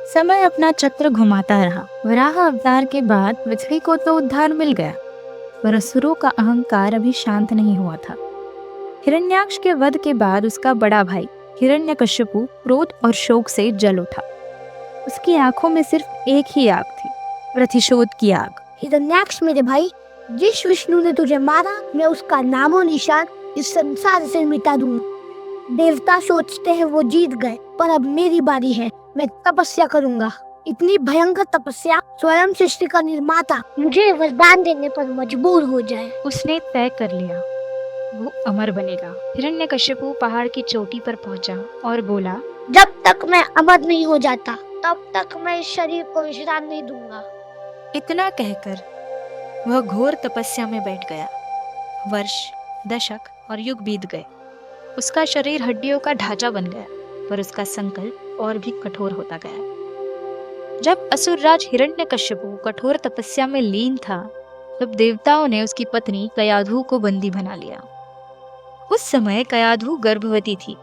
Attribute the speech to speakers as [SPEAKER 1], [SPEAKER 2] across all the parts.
[SPEAKER 1] समय अपना चक्र घुमाता रहा। वराह अवतार के बाद पृथ्वी को तो उद्धार मिल गया, पर असुरों का अहंकार अभी शांत नहीं हुआ था। हिरण्याक्ष के वध के बाद उसका बड़ा भाई हिरण्यकश्यपु क्रोध और शोक से जल उठा। उसकी आंखों में सिर्फ एक ही आग थी, प्रतिशोध की आग।
[SPEAKER 2] हिरण्याक्ष मेरे भाई, जिस विष्णु ने तुझे मारा, मैं उसका नामो निशान इस संसार से मिटा दूंगा। देवता सोचते हैं वो जीत गए, पर अब मेरी बारी है। मैं तपस्या करूंगा, इतनी भयंकर तपस्या स्वयं सृष्टि का निर्माता मुझे वरदान देने पर मजबूर हो जाए।
[SPEAKER 1] उसने तय कर लिया, वो अमर बनेगा। हिरण्यकश्यपु पहाड़ की चोटी पर पहुंचा और बोला,
[SPEAKER 2] जब तक मैं अमर नहीं हो जाता, तब तक मैं इस शरीर को विश्राम नहीं दूंगा।
[SPEAKER 1] इतना कहकर वह घोर तपस्या में बैठ गया। वर्ष, दशक और युग बीत गए। उसका शरीर हड्डियों का ढांचा बन गया, पर उसका संकल्प और भी कठोर होता गया। जब असुरराज हिरण्यकश्यपु कठोर तपस्या में लीन था, तब देवताओं ने उसकी पत्नी कयाधु को बंदी बना लिया। उस समय कयाधु गर्भवती थी।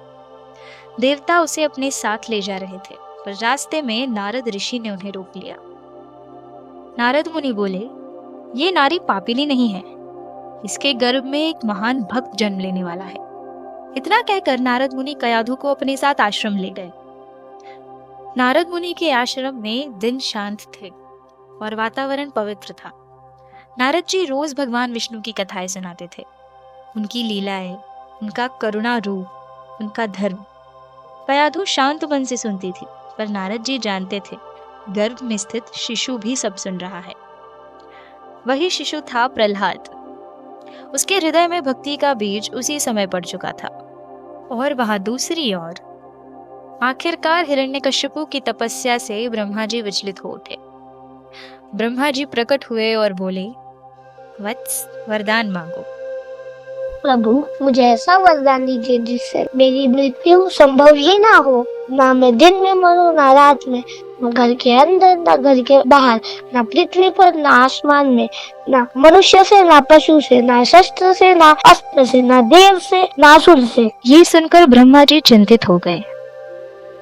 [SPEAKER 1] देवता उसे अपने साथ ले जा रहे थे, पर रास्ते में नारद ऋषि ने उन्हें रोक लिया। नारद मुनि बोले, ये नारी पापिनी नहीं है, इसके गर्भ में एक महान भक्त जन्म लेने वाला है। इतना कहकर नारद मुनि कयाधु को अपने साथ आश्रम ले गए। नारद मुनि के आश्रम में दिन शांत थे और वातावरण पवित्र था। नारद जी रोज भगवान विष्णु की कथाएं सुनाते थे, उनकी लीलाएं, उनका करुणा रूप, उनका धर्म। कयाधु शांत मन से सुनती थी, पर नारद जी जानते थे गर्भ में स्थित शिशु भी सब सुन रहा है। वही शिशु था प्रहलाद। उसके हृदय में भक्ति का बीज उसी समय पड़ चुका था। और वहां दूसरी ओर आखिरकार हिरण्यकश्यपु की तपस्या से ब्रह्मा जी विचलित हो उठे। ब्रह्मा जी प्रकट हुए और बोले, वत्स, वरदान मांगो।
[SPEAKER 2] प्रभु, मुझे ऐसा वरदान दीजिए जिससे मेरी मृत्यु संभव ही ना हो। ना मैं दिन में मरूं, ना रात में, न घर के अंदर, ना घर के बाहर, ना पृथ्वी पर, ना आसमान में, ना मनुष्य से, ना पशु से, ना शस्त्र से, ना अस्त्र से, ना देव से, ना असुर से।
[SPEAKER 1] ये सुनकर ब्रह्मा जी चिंतित हो गए,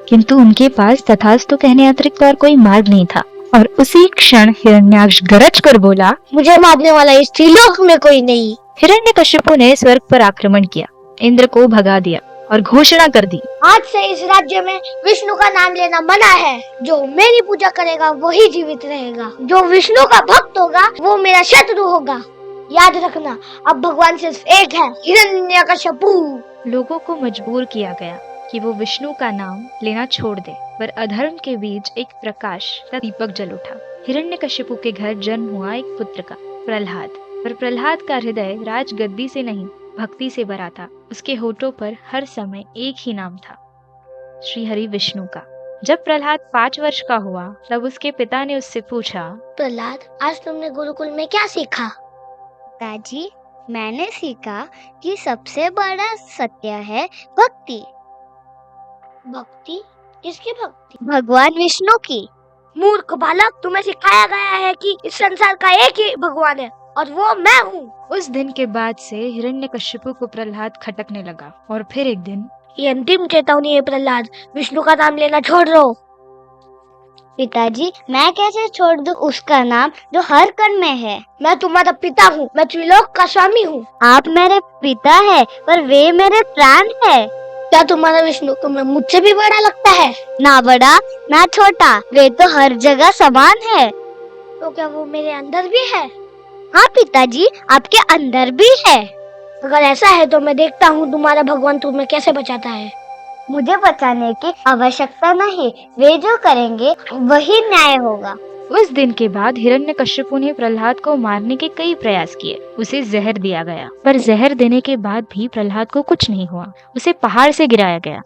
[SPEAKER 1] किंतु उनके पास तथास्तु कहने अतिरिक्त और कोई मार्ग नहीं था। और उसी क्षण हिरण्याक्ष गरज कर बोला,
[SPEAKER 2] मुझे मारने वाला इस त्रिलोक में कोई नहीं।
[SPEAKER 1] हिरण्यकश्यपु ने स्वर्ग पर आक्रमण किया, इंद्र को भगा दिया और घोषणा कर दी,
[SPEAKER 2] आज से इस राज्य में विष्णु का नाम लेना मना है। जो मेरी पूजा करेगा वही जीवित रहेगा। जो विष्णु का भक्त होगा वो मेरा शत्रु होगा। याद रखना, अब भगवान सिर्फ एक है, हिरण्यकश्यपु।
[SPEAKER 1] लोगों को मजबूर किया गया कि वो विष्णु का नाम लेना छोड़ दे, पर अधर्म के बीच एक प्रकाश का दीपक जल उठा। हिरण्यकश्यपु के घर जन्म हुआ एक पुत्र का, प्रहलाद। पर प्रहलाद का हृदय राजगद्दी से नहीं, भक्ति से भरा था। उसके होठों पर हर समय एक ही नाम था, श्री हरि विष्णु का। जब प्रहलाद 5 वर्ष का हुआ, तब उसके पिता ने उससे पूछा,
[SPEAKER 2] प्रहलाद, आज तुमने गुरुकुल में क्या सीखा?
[SPEAKER 3] पिताजी, मैंने सीखा कि सबसे बड़ा सत्य है भक्ति।
[SPEAKER 2] भक्ति? किसकी भक्ति?
[SPEAKER 3] भगवान विष्णु की।
[SPEAKER 2] मूर्ख बालक, तुम्हें सिखाया गया है कि इस संसार का एक ही भगवान है और वो मैं हूँ।
[SPEAKER 1] उस दिन के बाद से हिरण्यकश्यपु को प्रहलाद खटकने लगा। और फिर एक दिन,
[SPEAKER 2] ये अंतिम चेतावनी है प्रहलाद, विष्णु का नाम लेना छोड़ दो।
[SPEAKER 3] पिताजी, मैं कैसे छोड़ दूं उसका नाम जो हर कण में है?
[SPEAKER 2] मैं तुम्हारा पिता हूँ, मैं त्रिलोक का स्वामी हूँ।
[SPEAKER 3] आप मेरे पिता है, पर वे मेरे प्राण है।
[SPEAKER 2] क्या तुम्हारा विष्णु तुम्हें मुझसे भी बड़ा लगता है?
[SPEAKER 3] ना बड़ा, ना छोटा, वे तो हर जगह समान है।
[SPEAKER 2] तो क्या वो मेरे अंदर भी है?
[SPEAKER 3] हाँ पिताजी, आपके अंदर भी है।
[SPEAKER 2] अगर ऐसा है तो मैं देखता हूँ तुम्हारा भगवान तुम्हें कैसे बचाता है।
[SPEAKER 3] मुझे बचाने की आवश्यकता नहीं, वे जो करेंगे वही न्याय होगा।
[SPEAKER 1] उस दिन के बाद हिरण्यकश्यपु ने प्रहलाद को मारने के कई प्रयास किए। उसे जहर दिया गया, पर जहर देने के बाद भी प्रहलाद को कुछ नहीं हुआ। उसे पहाड़ से गिराया गया,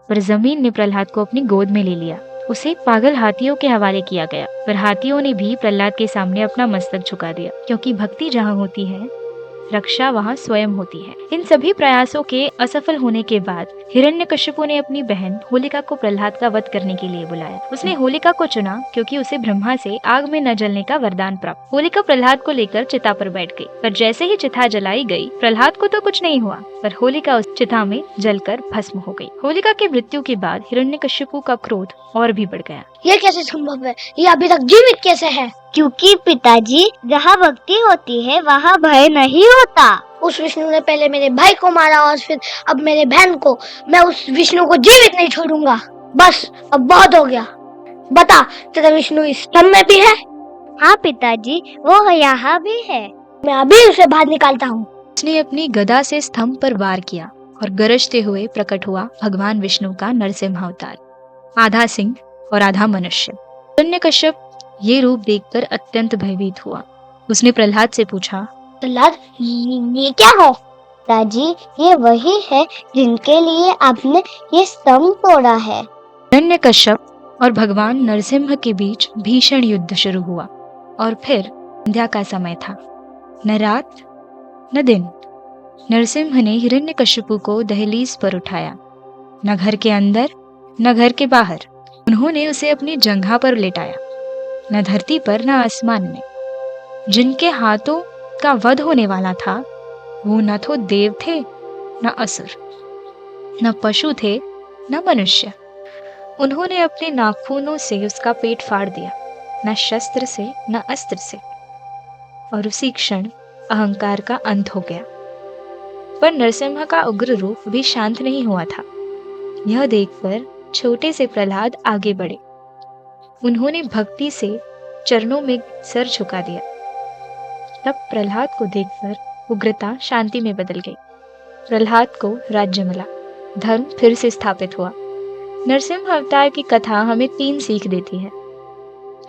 [SPEAKER 1] पर जमीन ने प्रहलाद को अपनी गोद में ले लिया। उसे पागल हाथियों के हवाले किया गया, पर हाथियों ने भी प्रहलाद के सामने अपना मस्तक झुका दिया, क्योंकि भक्ति जहाँ होती है रक्षा वहाँ स्वयं होती है। इन सभी प्रयासों के असफल होने के बाद हिरण्यकशिपु ने अपनी बहन होलिका को प्रहलाद का वध करने के लिए बुलाया। उसने होलिका को चुना क्योंकि उसे ब्रह्मा से आग में न जलने का वरदान प्राप्त। होलिका प्रहलाद को लेकर चिता पर बैठ गई, पर जैसे ही चिता जलाई गई, प्रहलाद को तो कुछ नहीं हुआ, पर होलिका उस चिता में जलकर भस्म हो गई। होलिका की मृत्यु के बाद हिरण्यकशिपु का क्रोध और भी बढ़ गया।
[SPEAKER 2] ये कैसे संभव है? ये अभी तक जीवित कैसे है?
[SPEAKER 3] क्योंकि पिताजी, जहाँ भक्ति होती है वहाँ भय नहीं होता।
[SPEAKER 2] उस विष्णु ने पहले मेरे भाई को मारा और फिर अब मेरे बहन को। मैं उस विष्णु को जीवित नहीं छोड़ूंगा। बस, अब बहुत हो गया। बता, तेरा विष्णु इस स्तंभ में भी है?
[SPEAKER 3] हाँ पिताजी, वो यहाँ भी है।
[SPEAKER 2] मैं अभी उसे बाहर निकालता हूँ।
[SPEAKER 1] उसने अपनी गदा से स्तंभ पर वार किया और गरजते हुए प्रकट हुआ भगवान विष्णु का नरसिंह अवतार, आधा सिंह और आधा मनुष्य। हिरण्यकश्यप ये रूप देखकर अत्यंत भयभीत हुआ। उसने प्रहलाद से पूछा,
[SPEAKER 2] प्रहलाद, ये क्या हो?
[SPEAKER 3] पिताजी, ये वही है जिनके लिए आपने ये स्तंभ तोड़ा है।
[SPEAKER 1] हिरण्यकश्यप और भगवान नरसिंह के बीच भीषण युद्ध शुरू हुआ और फिर संध्या का समय था। न रात न दिन। नरसिंह ने हिरण्यकशिपु को दहलीज पर उठाया, न घर के अंदर न घर के बाहर। उन्होंने उसे अपनी जंघा पर लेटाया, न धरती पर न आसमान में। जिनके हाथों का वध होने वाला था वो न तो देव थे न असुर, न पशु थे न मनुष्य। उन्होंने अपने नाखूनों से उसका पेट फाड़ दिया, न शस्त्र से न अस्त्र से। और उसी क्षण अहंकार का अंत हो गया। पर नरसिंह का उग्र रूप भी शांत नहीं हुआ था। यह देखकर छोटे से प्रहलाद आगे बढ़े। उन्होंने भक्ति से चरणों में सर झुका दिया। तब प्रहलाद को देखकर उग्रता शांति में बदल गई। प्रहलाद को राज्य मिला, धर्म फिर से स्थापित हुआ। नरसिंह अवतार की कथा हमें 3 सीख देती है।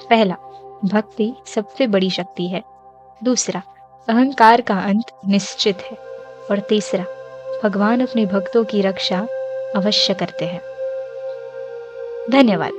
[SPEAKER 1] पहला, भक्ति सबसे बड़ी शक्ति है। दूसरा, अहंकार का अंत निश्चित है। और तीसरा, भगवान अपने भक्तों की रक्षा अवश्य करते हैं। धन्यवाद।